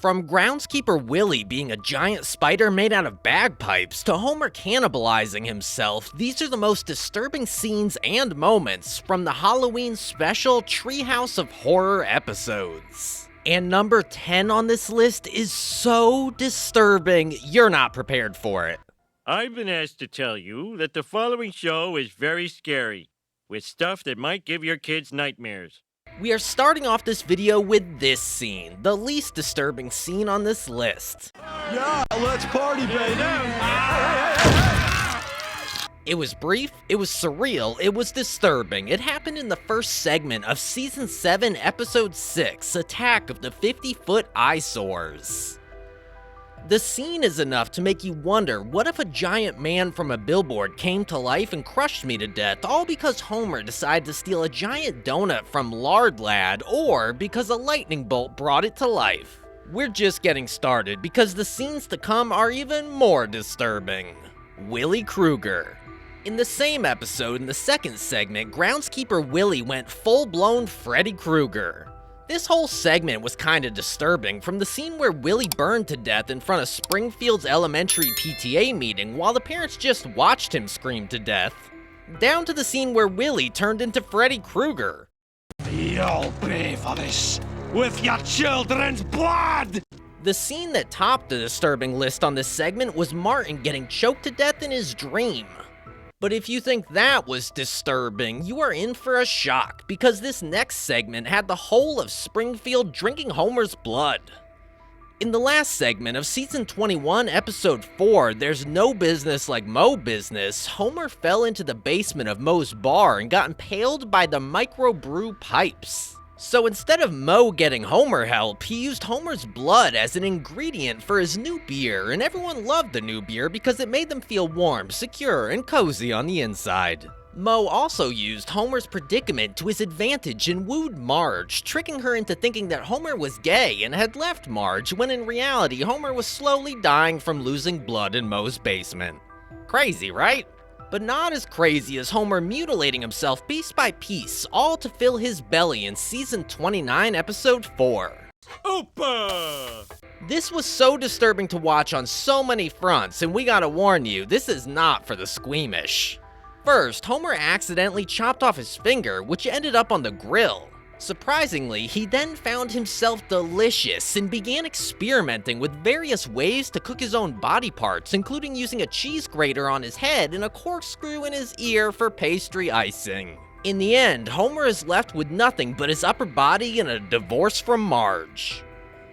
From groundskeeper Willie being a giant spider made out of bagpipes to Homer cannibalizing himself, these are the most disturbing scenes and moments from the Halloween special Treehouse of Horror episodes. And number 10 on this list is so disturbing, you're not prepared for it. I've been asked to tell you that the following show is very scary, with stuff that might give your kids nightmares. We are starting off this video with this scene, the least disturbing scene on this list. Yeah, let's party, baby! It was brief, it was surreal, it was disturbing. It happened in the first segment of Season 7, Episode 6, Attack of the 50-Foot Eyesores. The scene is enough to make you wonder, what if a giant man from a billboard came to life and crushed me to death, all because Homer decided to steal a giant donut from Lard Lad, or because a lightning bolt brought it to life? We're just getting started, because the scenes to come are even more disturbing. Willie Krueger. In the same episode, in the second segment, groundskeeper Willie went full-blown Freddy Krueger. This whole segment was kinda disturbing, from the scene where Willie burned to death in front of Springfield's elementary PTA meeting while the parents just watched him scream to death, down to the scene where Willie turned into Freddy Krueger. You'll pay for this with your children's blood! The scene that topped the disturbing list on this segment was Martin getting choked to death in his dream. But if you think that was disturbing, you are in for a shock, because this next segment had the whole of Springfield drinking Homer's blood. In the last segment of Season 21, Episode 4, There's No Business Like Moe Business, Homer fell into the basement of Moe's bar and got impaled by the microbrew pipes. So instead of Moe getting Homer help, he used Homer's blood as an ingredient for his new beer, and everyone loved the new beer because it made them feel warm, secure, and cozy on the inside. Moe also used Homer's predicament to his advantage and wooed Marge, tricking her into thinking that Homer was gay and had left Marge, when in reality Homer was slowly dying from losing blood in Moe's basement. Crazy, right? But not as crazy as Homer mutilating himself piece by piece, all to fill his belly in Season 29, Episode 4. Opa! This was so disturbing to watch on so many fronts, and we gotta warn you, this is not for the squeamish. First, Homer accidentally chopped off his finger, which ended up on the grill. Surprisingly, he then found himself delicious and began experimenting with various ways to cook his own body parts, including using a cheese grater on his head and a corkscrew in his ear for pastry icing. In the end, Homer is left with nothing but his upper body and a divorce from Marge.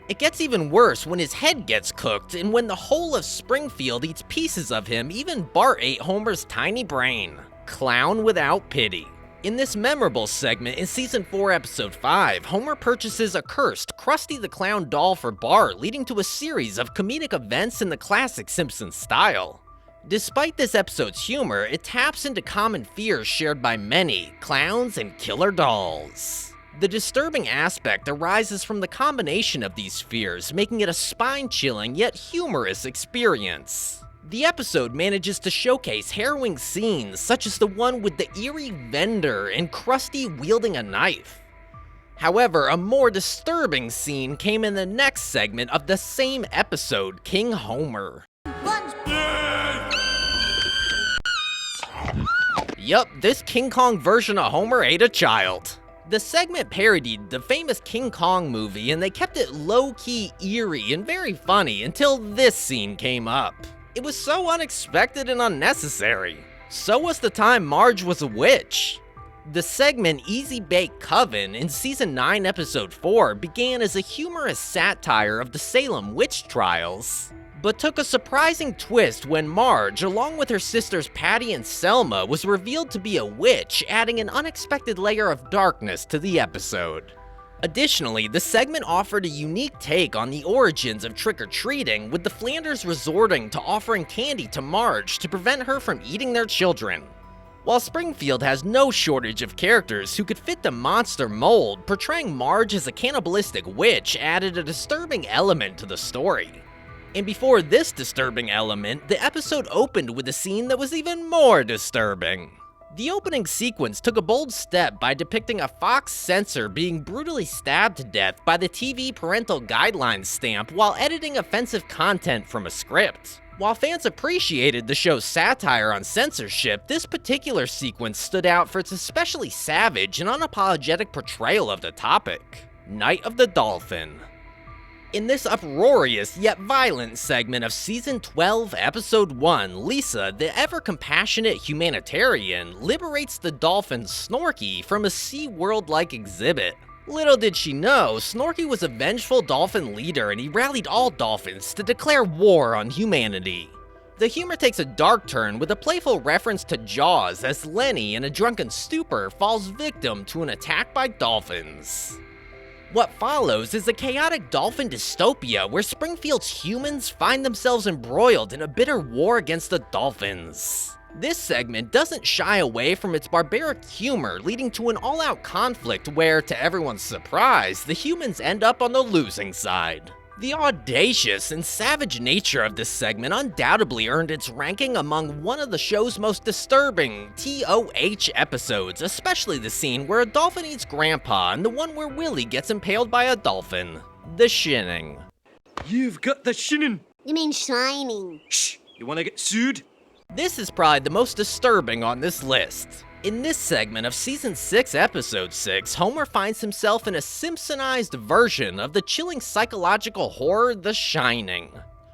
It gets even worse when his head gets cooked, and when the whole of Springfield eats pieces of him, even Bart ate Homer's tiny brain. Clown without pity. In this memorable segment in Season 4, Episode 5, Homer purchases a cursed Krusty the Clown doll for Bart, leading to a series of comedic events in the classic Simpsons style. Despite this episode's humor, it taps into common fears shared by many, clowns and killer dolls. The disturbing aspect arises from the combination of these fears, making it a spine-chilling yet humorous experience. The episode manages to showcase harrowing scenes, such as the one with the eerie vendor and Krusty wielding a knife. However, a more disturbing scene came in the next segment of the same episode, King Homer. Yup, this King Kong version of Homer ate a child. The segment parodied the famous King Kong movie, and they kept it low-key eerie and very funny until this scene came up. It was so unexpected and unnecessary. So was the time Marge was a witch. The segment Easy Bake Coven in Season 9, Episode 4 began as a humorous satire of the Salem witch trials, but took a surprising twist when Marge, along with her sisters Patty and Selma, was revealed to be a witch, adding an unexpected layer of darkness to the episode. Additionally, the segment offered a unique take on the origins of trick-or-treating, with the Flanders resorting to offering candy to Marge to prevent her from eating their children. While Springfield has no shortage of characters who could fit the monster mold, portraying Marge as a cannibalistic witch added a disturbing element to the story. And before this disturbing element, the episode opened with a scene that was even more disturbing. The opening sequence took a bold step by depicting a Fox censor being brutally stabbed to death by the TV parental guidelines stamp while editing offensive content from a script. While fans appreciated the show's satire on censorship, this particular sequence stood out for its especially savage and unapologetic portrayal of the topic. Night of the Dolphin. In this uproarious yet violent segment of Season 12, Episode 1, Lisa, the ever-compassionate humanitarian, liberates the dolphin Snorky from a SeaWorld-like exhibit. Little did she know, Snorky was a vengeful dolphin leader and he rallied all dolphins to declare war on humanity. The humor takes a dark turn with a playful reference to Jaws as Lenny, in a drunken stupor, falls victim to an attack by dolphins. What follows is a chaotic dolphin dystopia where Springfield's humans find themselves embroiled in a bitter war against the dolphins. This segment doesn't shy away from its barbaric humor, leading to an all-out conflict where, to everyone's surprise, the humans end up on the losing side. The audacious and savage nature of this segment undoubtedly earned its ranking among one of the show's most disturbing TOH episodes, especially the scene where a dolphin eats Grandpa and the one where Willie gets impaled by a dolphin. The Shinning. You've got the shinning. You mean shining. Shh, you wanna get sued? This is probably the most disturbing on this list. In this segment of Season 6, Episode 6, Homer finds himself in a Simpsonized version of the chilling psychological horror The Shining.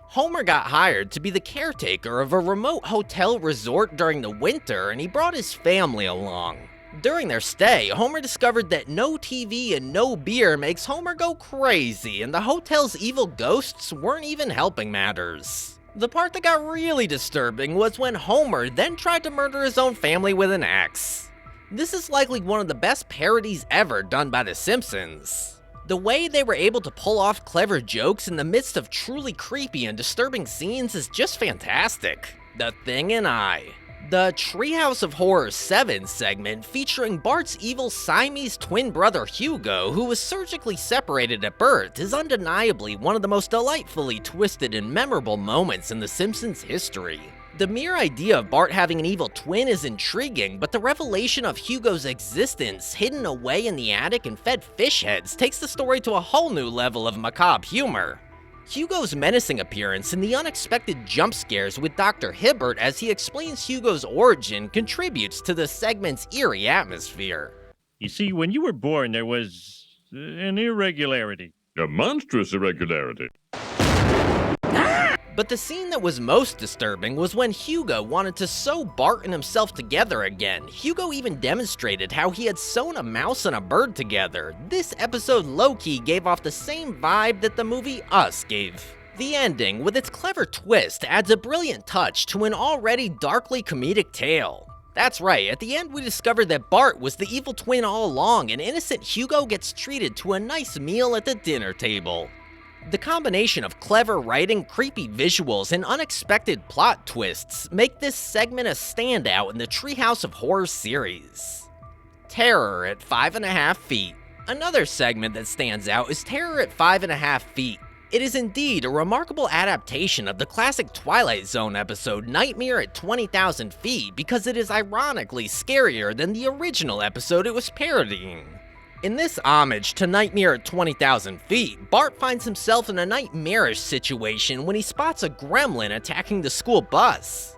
Homer got hired to be the caretaker of a remote hotel resort during the winter, and he brought his family along. During their stay, Homer discovered that no TV and no beer makes Homer go crazy, and the hotel's evil ghosts weren't even helping matters. The part that got really disturbing was when Homer then tried to murder his own family with an axe. This is likely one of the best parodies ever done by The Simpsons. The way they were able to pull off clever jokes in the midst of truly creepy and disturbing scenes is just fantastic. The Thing and I. The Treehouse of Horror 7 segment, featuring Bart's evil Siamese twin brother Hugo, who was surgically separated at birth, is undeniably one of the most delightfully twisted and memorable moments in The Simpsons' history. The mere idea of Bart having an evil twin is intriguing, but the revelation of Hugo's existence, hidden away in the attic and fed fish heads, takes the story to a whole new level of macabre humor. Hugo's menacing appearance and the unexpected jump scares with Dr. Hibbert as he explains Hugo's origin contributes to the segment's eerie atmosphere. You see, when you were born, there was an irregularity. A monstrous irregularity. But the scene that was most disturbing was when Hugo wanted to sew Bart and himself together again. Hugo even demonstrated how he had sewn a mouse and a bird together. This episode low-key gave off the same vibe that the movie Us gave. The ending, with its clever twist, adds a brilliant touch to an already darkly comedic tale. That's right, at the end we discovered that Bart was the evil twin all along, and innocent Hugo gets treated to a nice meal at the dinner table. The combination of clever writing, creepy visuals, and unexpected plot twists make this segment a standout in the Treehouse of Horror series. Terror at 5.5 feet. Another segment that stands out is Terror at 5.5 feet. It is indeed a remarkable adaptation of the classic Twilight Zone episode Nightmare at 20,000 Feet because it is ironically scarier than the original episode it was parodying. In this homage to Nightmare at 20,000 Feet, Bart finds himself in a nightmarish situation when he spots a gremlin attacking the school bus.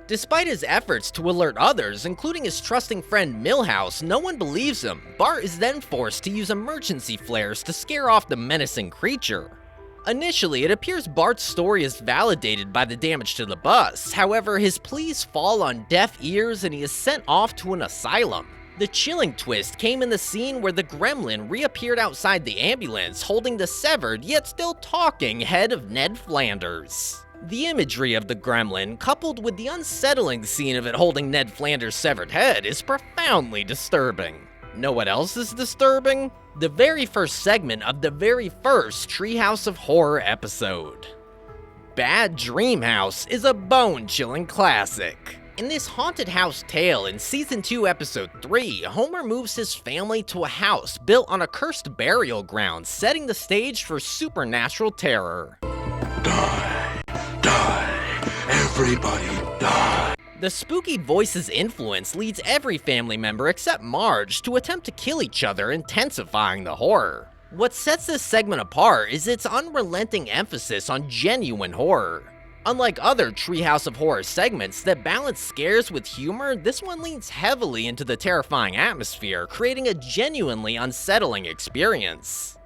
Despite his efforts to alert others, including his trusting friend Milhouse, no one believes him. Bart is then forced to use emergency flares to scare off the menacing creature. Initially, it appears Bart's story is validated by the damage to the bus. However, his pleas fall on deaf ears and he is sent off to an asylum. The chilling twist came in the scene where the gremlin reappeared outside the ambulance holding the severed yet still talking head of Ned Flanders. The imagery of the gremlin, coupled with the unsettling scene of it holding Ned Flanders' severed head, is profoundly disturbing. Know what else is disturbing? The very first segment of the very first Treehouse of Horror episode. Bad Dreamhouse is a bone-chilling classic. In this haunted house tale in Season 2, Episode 3, Homer moves his family to a house built on a cursed burial ground, setting the stage for supernatural terror. Die, die, everybody die. The spooky voice's influence leads every family member except Marge to attempt to kill each other, intensifying the horror. What sets this segment apart is its unrelenting emphasis on genuine horror. Unlike other Treehouse of Horror segments that balance scares with humor, this one leans heavily into the terrifying atmosphere, creating a genuinely unsettling experience.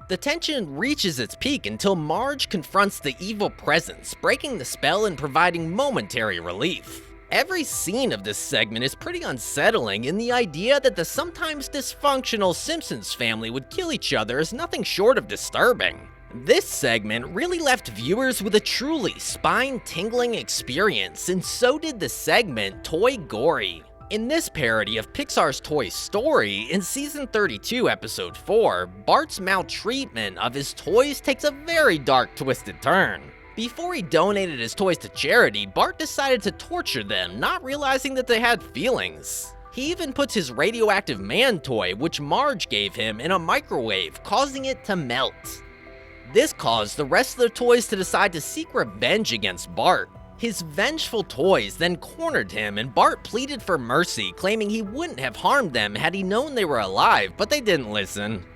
The tension reaches its peak until Marge confronts the evil presence, breaking the spell and providing momentary relief. Every scene of this segment is pretty unsettling, and the idea that the sometimes dysfunctional Simpsons family would kill each other is nothing short of disturbing. This segment really left viewers with a truly spine-tingling experience, and so did the segment Toy Gory. In this parody of Pixar's Toy Story, in Season 32, Episode 4, Bart's maltreatment of his toys takes a very dark, twisted turn. Before he donated his toys to charity, Bart decided to torture them, not realizing that they had feelings. He even puts his radioactive man toy, which Marge gave him, in a microwave, causing it to melt. This caused the rest of the toys to decide to seek revenge against Bart. His vengeful toys then cornered him, and Bart pleaded for mercy, claiming he wouldn't have harmed them had he known they were alive, but they didn't listen.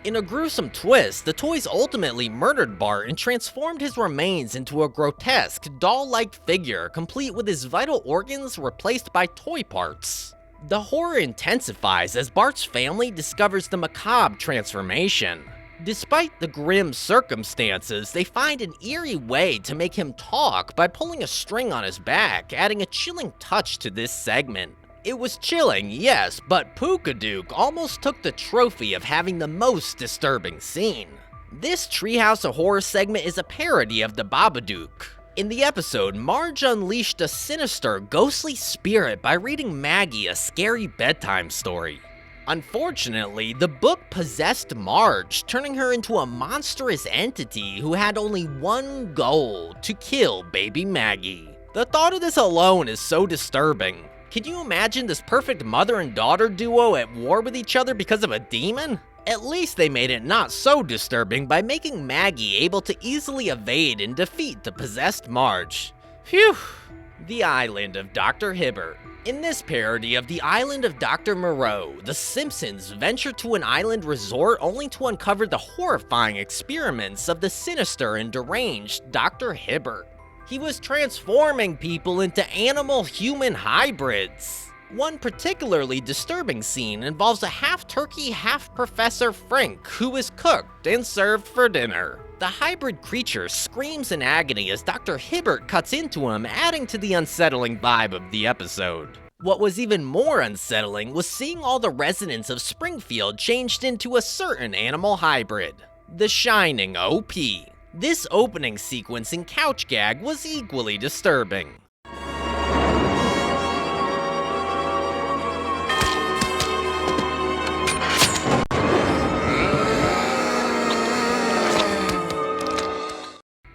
In a gruesome twist, the toys ultimately murdered Bart and transformed his remains into a grotesque, doll-like figure, complete with his vital organs replaced by toy parts. The horror intensifies as Bart's family discovers the macabre transformation. Despite the grim circumstances, they find an eerie way to make him talk by pulling a string on his back, adding a chilling touch to this segment. It was chilling, yes, but Pookadook almost took the trophy of having the most disturbing scene. This Treehouse of Horror segment is a parody of the Babadook. In the episode, Marge unleashed a sinister, ghostly spirit by reading Maggie a scary bedtime story. Unfortunately, the book possessed Marge, turning her into a monstrous entity who had only one goal: to kill baby Maggie. The thought of this alone is so disturbing. Can you imagine this perfect mother and daughter duo at war with each other because of a demon? At least they made it not so disturbing by making Maggie able to easily evade and defeat the possessed Marge. Phew! The Island of Dr. Hibbert. In this parody of the Island of Dr. Moreau, the Simpsons venture to an island resort only to uncover the horrifying experiments of the sinister and deranged Dr. Hibbert. He was transforming people into animal-human hybrids. One particularly disturbing scene involves a half-turkey, half-Professor Frink who is cooked and served for dinner. The hybrid creature screams in agony as Dr. Hibbert cuts into him, adding to the unsettling vibe of the episode. What was even more unsettling was seeing all the residents of Springfield changed into a certain animal hybrid, the Shinning OP. This opening sequence and couch gag was equally disturbing.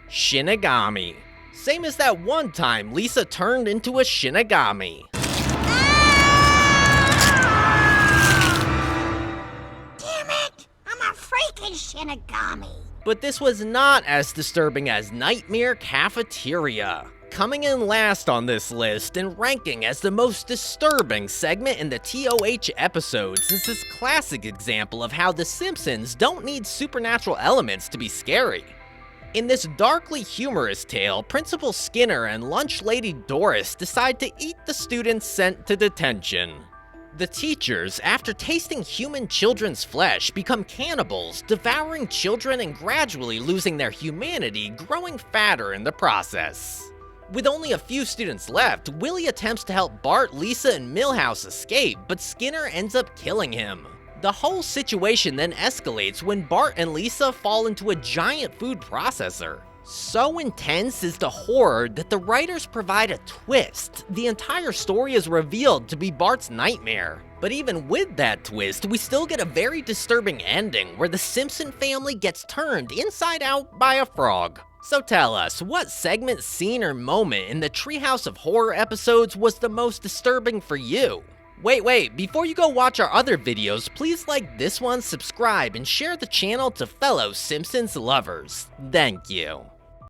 Shinigami. Same as that one time Lisa turned into a Shinigami. Damn it! I'm a freaking Shinigami! But this was not as disturbing as Nightmare Cafeteria. Coming in last on this list and ranking as the most disturbing segment in the TOH episodes is this classic example of how The Simpsons don't need supernatural elements to be scary. In this darkly humorous tale, Principal Skinner and Lunch Lady Doris decide to eat the students sent to detention. The teachers, after tasting human children's flesh, become cannibals, devouring children and gradually losing their humanity, growing fatter in the process. With only a few students left, Willie attempts to help Bart, Lisa, and Milhouse escape, but Skinner ends up killing him. The whole situation then escalates when Bart and Lisa fall into a giant food processor. So intense is the horror that the writers provide a twist. The entire story is revealed to be Bart's nightmare. But even with that twist, we still get a very disturbing ending where the Simpson family gets turned inside out by a frog. So tell us, what segment, scene, or moment in the Treehouse of Horror episodes was the most disturbing for you? Wait, before you go watch our other videos, please like this one, subscribe, and share the channel to fellow Simpsons lovers. Thank you.